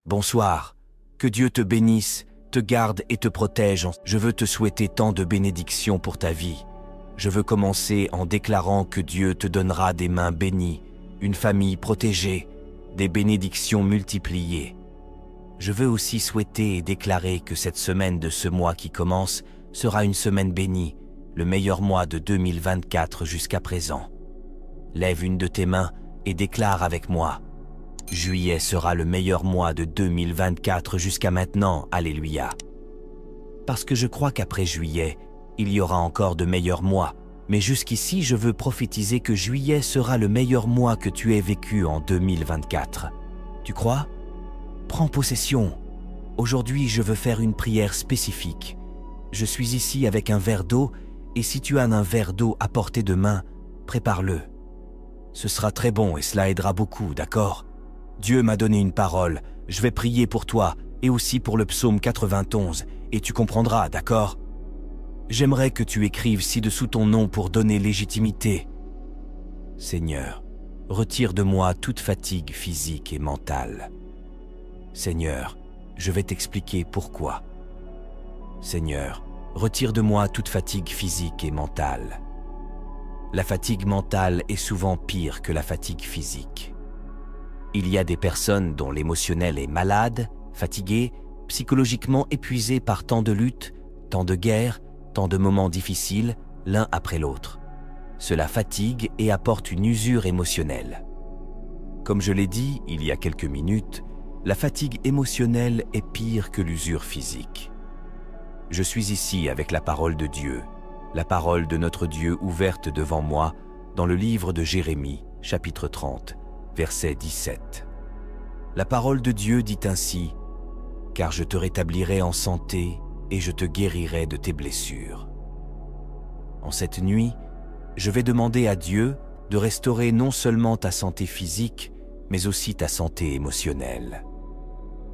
Bonsoir. Que Dieu te bénisse, te garde et te protège. Je veux te souhaiter tant de bénédictions pour ta vie. Je veux commencer en déclarant que Dieu te donnera des mains bénies, une famille protégée, des bénédictions multipliées. Je veux aussi souhaiter et déclarer que cette semaine de ce mois qui commence sera une semaine bénie, le meilleur mois de 2024 jusqu'à présent. Lève une de tes mains et déclare avec moi: Juillet sera le meilleur mois de 2024 jusqu'à maintenant, alléluia. Parce que je crois qu'après juillet, il y aura encore de meilleurs mois, mais jusqu'ici je veux prophétiser que juillet sera le meilleur mois que tu aies vécu en 2024. Tu crois? Prends possession. Aujourd'hui, je veux faire une prière spécifique. Je suis ici avec un verre d'eau, et si tu as un verre d'eau à portée de main, prépare-le. Ce sera très bon et cela aidera beaucoup, d'accord? Dieu m'a donné une parole, je vais prier pour toi et aussi pour le psaume 91, et tu comprendras, d'accord? J'aimerais que tu écrives ci-dessous ton nom pour donner légitimité. Seigneur, retire de moi toute fatigue physique et mentale. Seigneur, je vais t'expliquer pourquoi. Seigneur, retire de moi toute fatigue physique et mentale. La fatigue mentale est souvent pire que la fatigue physique. Il y a des personnes dont l'émotionnel est malade, fatigué, psychologiquement épuisé par tant de luttes, tant de guerres, tant de moments difficiles, l'un après l'autre. Cela fatigue et apporte une usure émotionnelle. Comme je l'ai dit il y a quelques minutes, la fatigue émotionnelle est pire que l'usure physique. Je suis ici avec la parole de Dieu, la parole de notre Dieu ouverte devant moi dans le livre de Jérémie, chapitre 30, verset 17. La parole de Dieu dit ainsi: « Car je te rétablirai en santé et je te guérirai de tes blessures. » En cette nuit, je vais demander à Dieu de restaurer non seulement ta santé physique, mais aussi ta santé émotionnelle.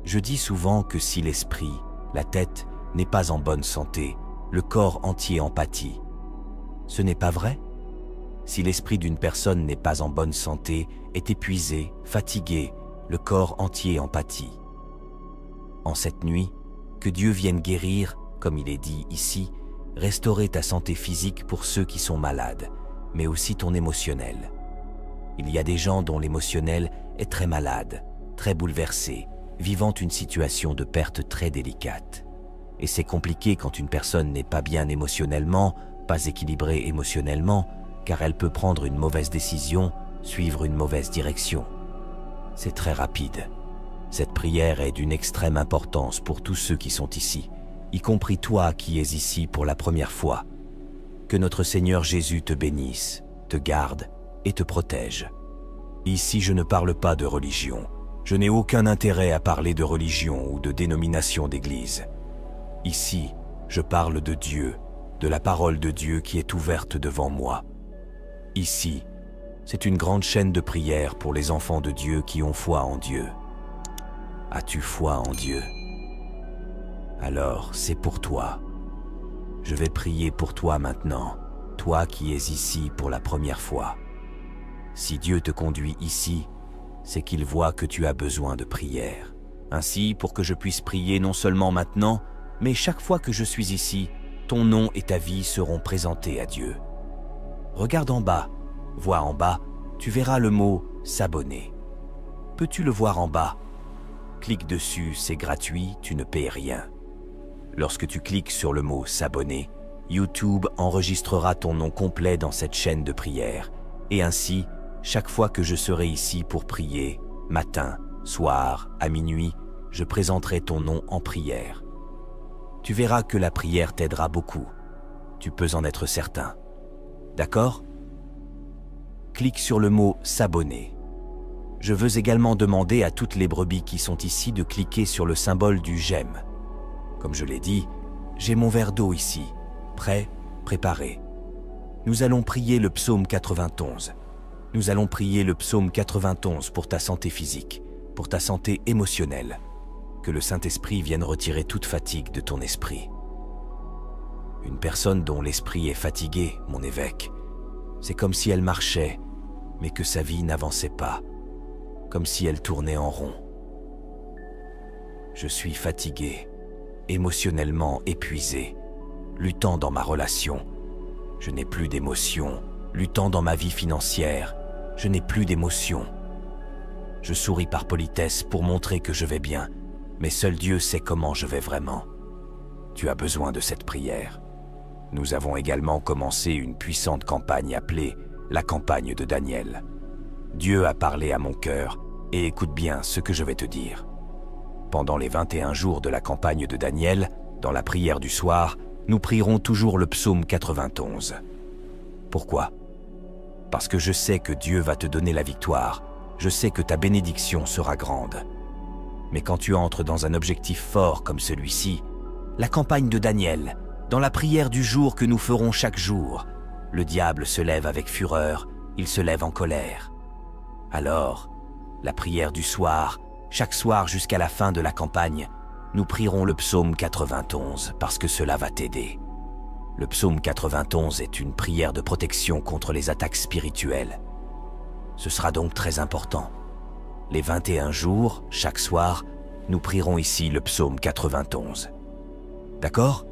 Je dis souvent que si l'esprit, la tête, n'est pas en bonne santé, le corps entier en pâtit. Ce n'est pas vrai? Si l'esprit d'une personne n'est pas en bonne santé, est épuisé, fatigué, le corps entier en pâtit. En cette nuit, que Dieu vienne guérir, comme il est dit ici, restaurer ta santé physique pour ceux qui sont malades, mais aussi ton émotionnel. Il y a des gens dont l'émotionnel est très malade, très bouleversé, vivant une situation de perte très délicate. Et c'est compliqué quand une personne n'est pas bien émotionnellement, pas équilibrée émotionnellement, car elle peut prendre une mauvaise décision, suivre une mauvaise direction. C'est très rapide. Cette prière est d'une extrême importance pour tous ceux qui sont ici, y compris toi qui es ici pour la première fois. Que notre Seigneur Jésus te bénisse, te garde et te protège. Ici, je ne parle pas de religion. Je n'ai aucun intérêt à parler de religion ou de dénomination d'église. Ici, je parle de Dieu, de la parole de Dieu qui est ouverte devant moi. Ici, c'est une grande chaîne de prière pour les enfants de Dieu qui ont foi en Dieu. As-tu foi en Dieu? Alors, c'est pour toi. Je vais prier pour toi maintenant, toi qui es ici pour la première fois. Si Dieu te conduit ici, c'est qu'il voit que tu as besoin de prière. Ainsi, pour que je puisse prier non seulement maintenant, mais chaque fois que je suis ici, ton nom et ta vie seront présentés à Dieu. Regarde en bas, vois en bas, tu verras le mot « s'abonner ». Peux-tu le voir en bas? Clique dessus, c'est gratuit, tu ne payes rien. Lorsque tu cliques sur le mot « s'abonner », YouTube enregistrera ton nom complet dans cette chaîne de prière. Et ainsi, chaque fois que je serai ici pour prier, matin, soir, à minuit, je présenterai ton nom en prière. Tu verras que la prière t'aidera beaucoup. Tu peux en être certain. D'accord? Clique sur le mot « s'abonner ». Je veux également demander à toutes les brebis qui sont ici de cliquer sur le symbole du « j'aime ». Comme je l'ai dit, j'ai mon verre d'eau ici, prêt, préparé. Nous allons prier le psaume 91. Nous allons prier le psaume 91 pour ta santé physique, pour ta santé émotionnelle. Que le Saint-Esprit vienne retirer toute fatigue de ton esprit. Une personne dont l'esprit est fatigué, mon évêque, c'est comme si elle marchait, mais que sa vie n'avançait pas, comme si elle tournait en rond. Je suis fatigué, émotionnellement épuisé, luttant dans ma relation. Je n'ai plus d'émotion, luttant dans ma vie financière. Je n'ai plus d'émotion. Je souris par politesse pour montrer que je vais bien, mais seul Dieu sait comment je vais vraiment. Tu as besoin de cette prière. Nous avons également commencé une puissante campagne appelée la campagne de Daniel. Dieu a parlé à mon cœur, et écoute bien ce que je vais te dire. Pendant les 21 jours de la campagne de Daniel, dans la prière du soir, nous prierons toujours le psaume 91. Pourquoi? Parce que je sais que Dieu va te donner la victoire. Je sais que ta bénédiction sera grande. Mais quand tu entres dans un objectif fort comme celui-ci, la campagne de Daniel, dans la prière du jour que nous ferons chaque jour, le diable se lève avec fureur, il se lève en colère. Alors, la prière du soir, chaque soir jusqu'à la fin de la campagne, nous prierons le psaume 91 parce que cela va t'aider. Le psaume 91 est une prière de protection contre les attaques spirituelles. Ce sera donc très important. Les 21 jours, chaque soir, nous prierons ici le psaume 91. D'accord?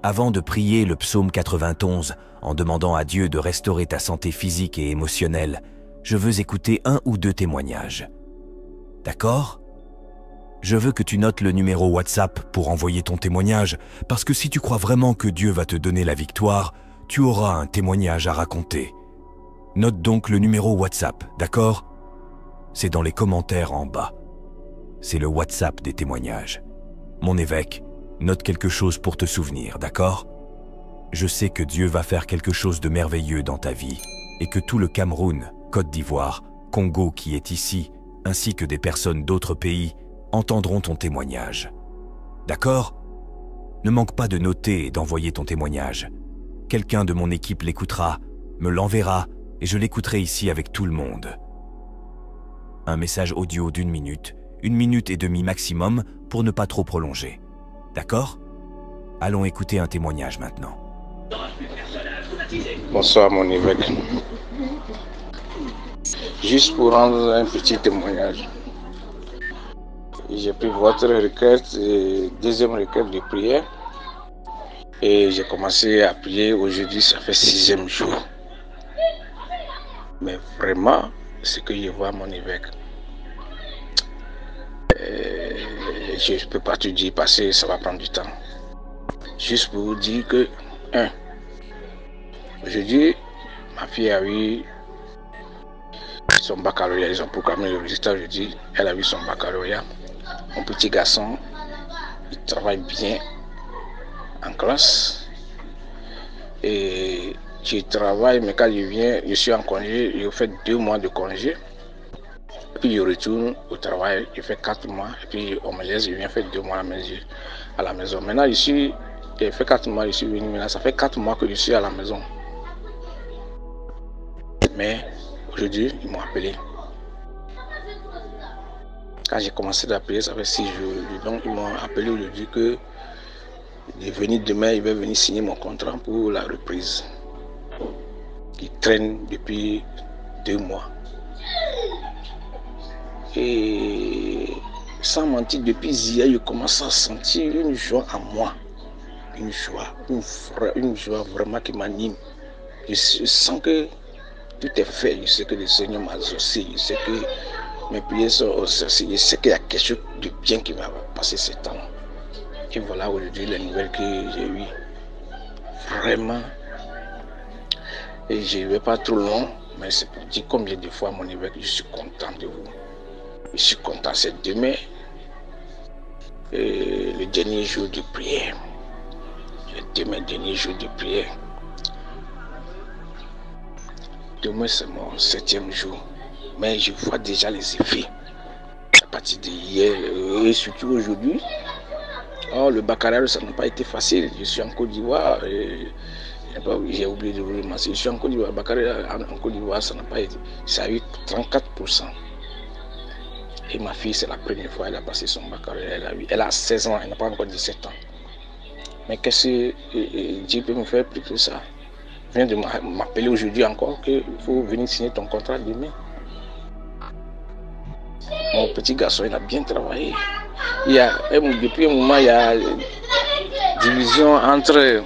Avant de prier le psaume 91, en demandant à Dieu de restaurer ta santé physique et émotionnelle, je veux écouter 1 ou 2 témoignages. D'accord? Je veux que tu notes le numéro WhatsApp pour envoyer ton témoignage, parce que si tu crois vraiment que Dieu va te donner la victoire, tu auras un témoignage à raconter. Note donc le numéro WhatsApp, d'accord? C'est dans les commentaires en bas. C'est le WhatsApp des témoignages. Mon évêque, note quelque chose pour te souvenir, d'accord? Je sais que Dieu va faire quelque chose de merveilleux dans ta vie et que tout le Cameroun, Côte d'Ivoire, Congo qui est ici, ainsi que des personnes d'autres pays, entendront ton témoignage. D'accord? Ne manque pas de noter et d'envoyer ton témoignage. Quelqu'un de mon équipe l'écoutera, me l'enverra et je l'écouterai ici avec tout le monde. Un message audio d'1 minute, 1 minute et demie maximum pour ne pas trop prolonger. D'accord? Allons écouter un témoignage maintenant. Bonsoir mon évêque. Juste pour rendre un petit témoignage. J'ai pris votre requête, deuxième requête de prière. Et j'ai commencé à prier aujourd'hui, ça fait 6e jour. Mais vraiment, ce que je vois mon évêque, je ne peux pas te dire parce que ça va prendre du temps. Juste pour vous dire que, aujourd'hui, ma fille a eu son baccalauréat. Ils ont proclamé le résultat aujourd'hui. Elle a eu son baccalauréat. Mon petit garçon, il travaille bien en classe. Et je travaille, mais quand je viens, je suis en congé, je fais 2 mois de congé. Puis je retourne au travail, je fais 4 mois. Et puis on me laisse, je viens faire 2 mois à la maison. Maintenant, j'ai fait 4 mois, je suis venu. Maintenant, ça fait 4 mois que je suis à la maison. Mais aujourd'hui, ils m'ont appelé. Quand j'ai commencé d'appeler, ça fait 6 jours. Donc, ils m'ont appelé aujourd'hui que de venir demain, ils veulent venir signer mon contrat pour la reprise. Qui traîne depuis 2 mois. Et sans mentir, depuis hier, je commence à sentir une joie en moi. Une joie vraiment qui m'anime. Je sens que tout est fait. Je sais que le Seigneur m'a exaucé. Je sais que mes prières sont exaucées. Je sais qu'il y a quelque chose de bien qui va passer ce temps. Et voilà aujourd'hui les nouvelles que j'ai eues. Vraiment. Et je ne vais pas trop long, mais c'est pour dire combien de fois, mon évêque, je suis content de vous. Je suis content, c'est demain, le dernier jour de prière. Demain, dernier jour de prière. Demain, c'est mon 7e jour. Mais je vois déjà les effets. À partir d'hier et surtout aujourd'hui. Oh, le baccalauréat, ça n'a pas été facile. Je suis en Côte d'Ivoire. J'ai oublié de vous le mentionner. Je suis en Côte d'Ivoire. Baccalauréat en Côte d'Ivoire, ça n'a pas été. Ça a eu 34%. Et ma fille, c'est la première fois qu'elle a passé son baccalauréat. Elle a 16 ans, elle n'a pas encore 17 ans. Mais qu'est-ce que Dieu peut me faire plus que ça? Il vient de m'appeler aujourd'hui encore qu'il faut venir signer ton contrat demain. Mon petit garçon, il a bien travaillé. Depuis un moment, il y a division entre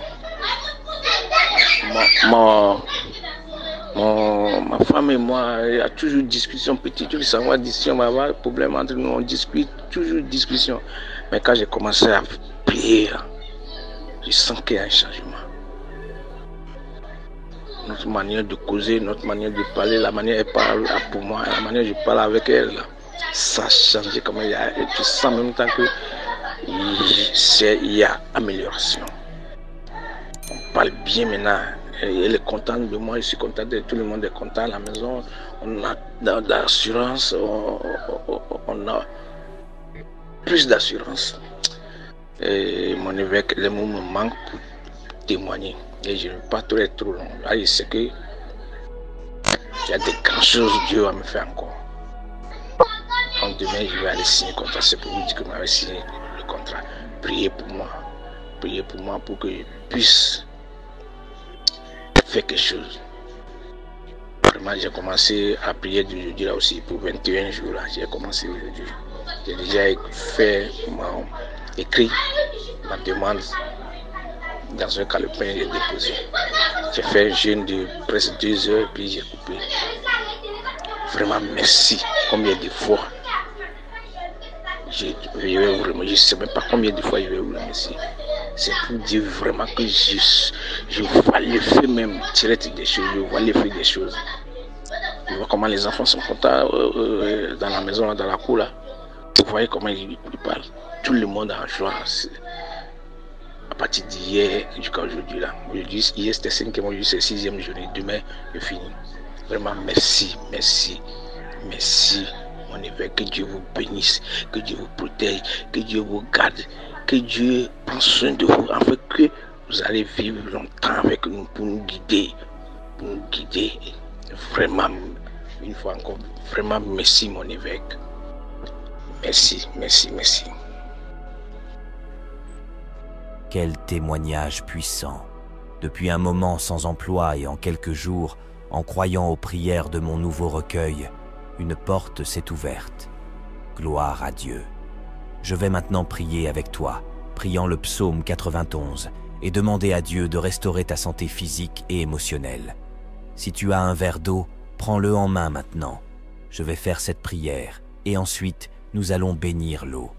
ma femme et moi. Il y a toujours discussion, toujours savoir discussion, on va avoir problème entre nous, on discute, toujours discussion. Mais quand j'ai commencé à prier, je sens qu'il y a un changement. Notre manière de causer, notre manière de parler, la manière elle parle pour moi, la manière dont je parle avec elle, ça a changé. Comme il y a, tu sens en même temps que il y a amélioration. On parle bien maintenant. Elle est contente de moi, je suis content de tout le monde est content à la maison. On a de l'assurance, on a plus d'assurance. Et mon évêque, les mots me manquent pour témoigner. Et je ne vais pas trop long. Là, je sais que il y a des grandes choses que Dieu va me faire encore. Donc demain, je vais aller signer le contrat. C'est pour vous dire que je vais signer le contrat. Priez pour moi. Priez pour moi pour que je puisse faire quelque chose. Vraiment, j'ai commencé à prier d'aujourd'hui là aussi pour 21 jours. Là. J'ai commencé aujourd'hui. J'ai déjà écrit ma demande dans un calepin et déposé. J'ai fait un jeûne de presque 2 heures puis j'ai coupé. Vraiment merci. Combien de fois je ne sais même pas combien de fois je vais vous remercier. C'est pour dire vraiment que je vois l'effet même direct des choses. Je vois l'effet des choses. Je vois comment les enfants sont contents dans la maison, dans la cour là. Vous voyez comment ils parlent. Tout le monde a en joie. À partir d'hier jusqu'à aujourd'hui là. Aujourd'hui, hier c'était 5e, aujourd'hui c'est 6e journée. Demain, je finis. Vraiment merci, merci, merci mon évêque. Que Dieu vous bénisse, que Dieu vous protège, que Dieu vous garde, que Dieu prenne soin de vous afin que vous allez vivre longtemps avec nous pour nous guider. Pour nous guider. Vraiment, une fois encore, vraiment merci mon évêque. Merci, merci, merci. Quel témoignage puissant. Depuis un moment sans emploi et en quelques jours, en croyant aux prières de mon nouveau recueil, une porte s'est ouverte. Gloire à Dieu. Je vais maintenant prier avec toi, priant le psaume 91, et demander à Dieu de restaurer ta santé physique et émotionnelle. Si tu as un verre d'eau, prends-le en main maintenant. Je vais faire cette prière, et ensuite, nous allons bénir l'eau.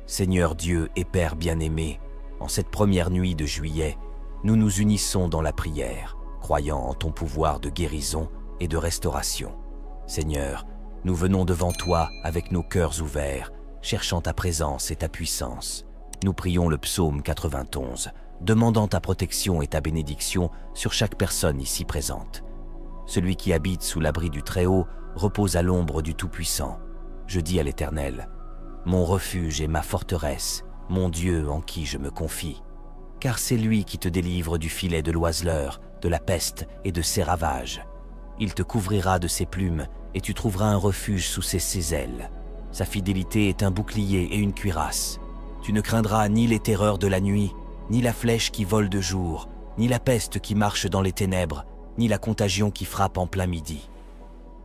Seigneur Dieu et Père bien-aimé, en cette première nuit de juillet, nous nous unissons dans la prière, croyant en ton pouvoir de guérison et de restauration. Seigneur, nous venons devant toi avec nos cœurs ouverts, cherchant ta présence et ta puissance. Nous prions le psaume 91, demandant ta protection et ta bénédiction sur chaque personne ici présente. Celui qui habite sous l'abri du Très-Haut repose à l'ombre du Tout-Puissant. Je dis à l'Éternel, mon refuge et ma forteresse, mon Dieu en qui je me confie. Car c'est lui qui te délivre du filet de l'oiseleur, de la peste et de ses ravages. Il te couvrira de ses plumes et tu trouveras un refuge sous ses ailes. Sa fidélité est un bouclier et une cuirasse. Tu ne craindras ni les terreurs de la nuit, ni la flèche qui vole de jour, ni la peste qui marche dans les ténèbres, ni la contagion qui frappe en plein midi.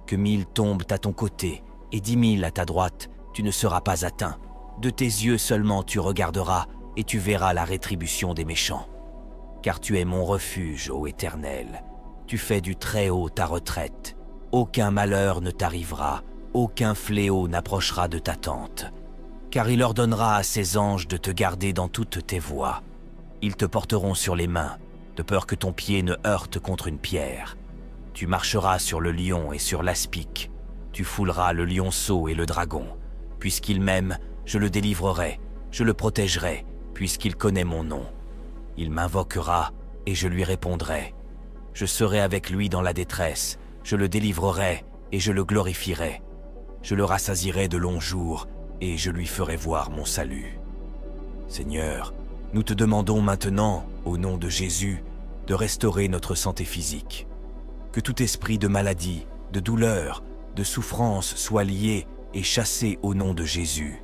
Que 1000 tombent à ton côté et 10 000 à ta droite, tu ne seras pas atteint. De tes yeux seulement tu regarderas et tu verras la rétribution des méchants. Car tu es mon refuge, ô Éternel. Tu fais du Très-Haut ta retraite. Aucun malheur ne t'arrivera, aucun fléau n'approchera de ta tente. Car il ordonnera à ses anges de te garder dans toutes tes voies. Ils te porteront sur les mains, de peur que ton pied ne heurte contre une pierre. Tu marcheras sur le lion et sur l'aspic. Tu fouleras le lionceau et le dragon. Puisqu'il m'aime, je le délivrerai, je le protégerai, puisqu'il connaît mon nom. Il m'invoquera et je lui répondrai. Je serai avec lui dans la détresse, je le délivrerai et je le glorifierai. Je le rassasierai de longs jours et je lui ferai voir mon salut. Seigneur, nous te demandons maintenant, au nom de Jésus, de restaurer notre santé physique. Que tout esprit de maladie, de douleur, de souffrance soit lié et chassé au nom de Jésus.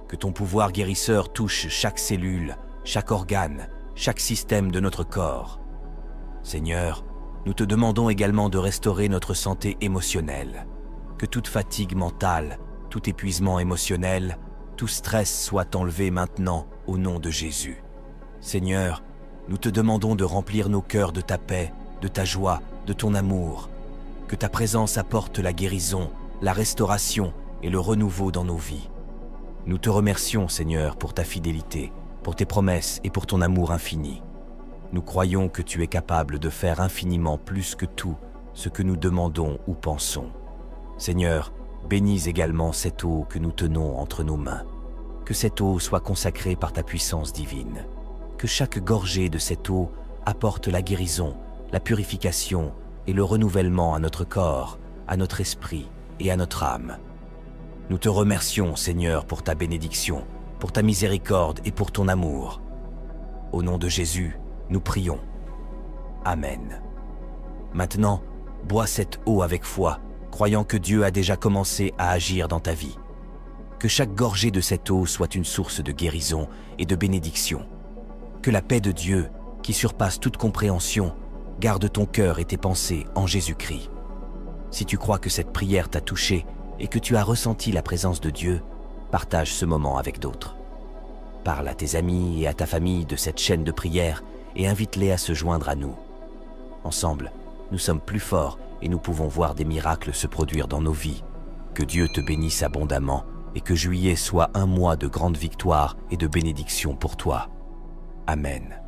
Que ton pouvoir guérisseur touche chaque cellule, chaque organe, chaque système de notre corps. Seigneur, nous te demandons également de restaurer notre santé émotionnelle. Que toute fatigue mentale, tout épuisement émotionnel, tout stress soit enlevé maintenant au nom de Jésus. Seigneur, nous te demandons de remplir nos cœurs de ta paix, de ta joie, de ton amour. Que ta présence apporte la guérison, la restauration et le renouveau dans nos vies. Nous te remercions, Seigneur, pour ta fidélité, pour tes promesses et pour ton amour infini. Nous croyons que tu es capable de faire infiniment plus que tout ce que nous demandons ou pensons. Seigneur, bénis également cette eau que nous tenons entre nos mains. Que cette eau soit consacrée par ta puissance divine. Que chaque gorgée de cette eau apporte la guérison, la purification et le renouvellement à notre corps, à notre esprit et à notre âme. Nous te remercions, Seigneur, pour ta bénédiction, pour ta miséricorde et pour ton amour. Au nom de Jésus, nous prions. Amen. Maintenant, bois cette eau avec foi, croyant que Dieu a déjà commencé à agir dans ta vie. Que chaque gorgée de cette eau soit une source de guérison et de bénédiction. Que la paix de Dieu, qui surpasse toute compréhension, garde ton cœur et tes pensées en Jésus-Christ. Si tu crois que cette prière t'a touché et que tu as ressenti la présence de Dieu, partage ce moment avec d'autres. Parle à tes amis et à ta famille de cette chaîne de prière et invite-les à se joindre à nous. Ensemble, nous sommes plus forts et nous pouvons voir des miracles se produire dans nos vies. Que Dieu te bénisse abondamment et que juillet soit un mois de grande victoire et de bénédiction pour toi. Amen.